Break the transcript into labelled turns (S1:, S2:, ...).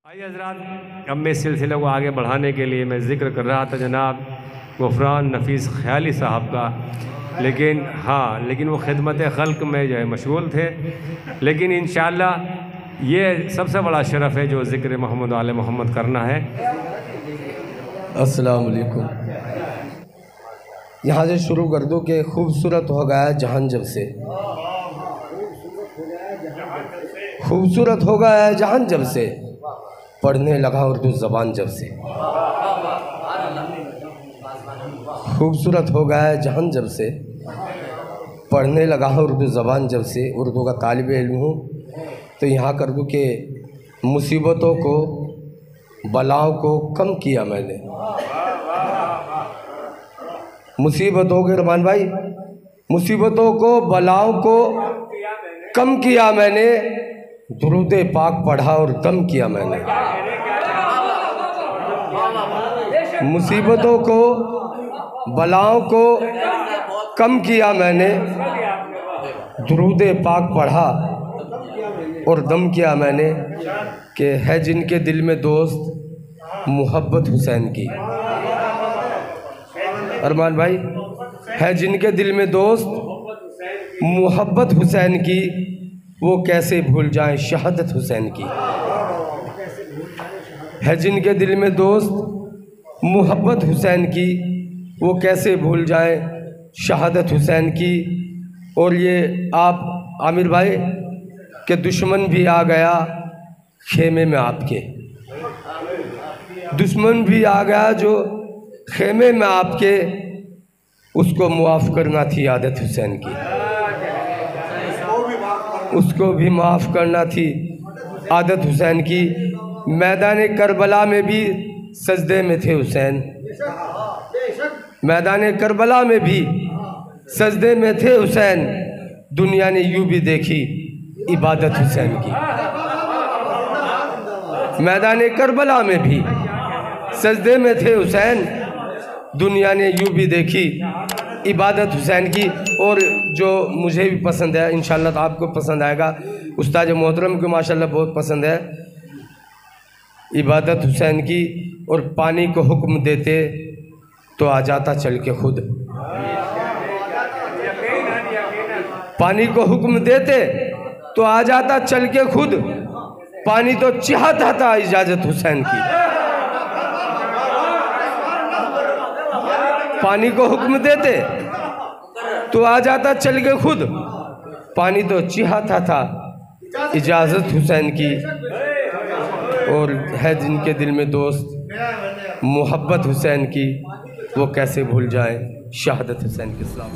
S1: आइए हज़रात, अब मैं इस सिलसिले को आगे बढ़ाने के लिए मैं ज़िक्र कर रहा था जनाब गुफ़रान नफ़ीस ख़याली साहब का, लेकिन वो खिदमत ख़ल्क़ में जो है मशगूल थे। लेकिन इंशाअल्लाह ये सबसे बड़ा शरफ़ है जो ज़िक्र मोहम्मद आले मोहम्मद करना है।
S2: अस्सलाम वालेकुम। यहाँ से शुरू कर दो कि खूबसूरत हो गया जहान जब से, खूबसूरत हो गया जहान जब से, पढ़ने लगा उर्दू ज़बान जब से। खूबसूरत हो गया जहान जब से, पढ़ने लगा उर्दू ज़बान जब से। उर्दू का तालिब इल्म हूँ, तो यहाँ कर दूँ कि मुसीबतों को बलाओं को कम किया मैंने। मुसीबतों के रमान भाई, मुसीबतों को बलाओं को कम किया मैंने। दुरूद पाक पढ़ा और दम किया मैंने। मुसीबतों को बलाओं को कम किया मैंने। दुरूद पाक पढ़ा और दम किया मैंने। कि है जिनके दिल में दोस्त मोहब्बत हुसैन की। अरमान भाई, है जिनके दिल में दोस्त मोहब्बत हुसैन की, वो कैसे भूल जाएं शहादत हुसैन की। है जिनके दिल में दोस्त मोहब्बत हुसैन की, वो कैसे भूल जाएं शहादत हुसैन की। और ये आप आमिर भाई के दुश्मन भी आ गया खेमे में आपके, दुश्मन भी आ गया जो खेमे में आपके, उसको मुआफ़ करना थी आदत हुसैन की। उसको भी माफ़ करना थी आदत हुसैन की। मैदान करबला में भी सजदे में थे हुसैन। मैदान करबला में भी सजदे में थे हुसैन। दुनिया ने यूँ भी देखी इबादत हुसैन की। मैदान करबला में भी सजदे में थे हुसैन। दुनिया ने यूँ भी देखी इबादत हुसैन की। और जो मुझे भी पसंद है, इंशाअल्लाह तो आपको पसंद आएगा, उस्ताद मोहतरम को माशाअल्लाह बहुत पसंद है, इबादत हुसैन की। और पानी को हुक्म देते तो आ जाता चल के खुद। पानी को हुक्म देते तो आ जाता चल के खुद। पानी तो चाहता था इजाज़त हुसैन की। पानी को हुक्म देते तो आ जाता चल के खुद। पानी तो चाहता था इजाज़त हुसैन की। और है जिनके दिल में दोस्त मोहब्बत हुसैन की, वो कैसे भूल जाएं शहादत हुसैन के। सलाम।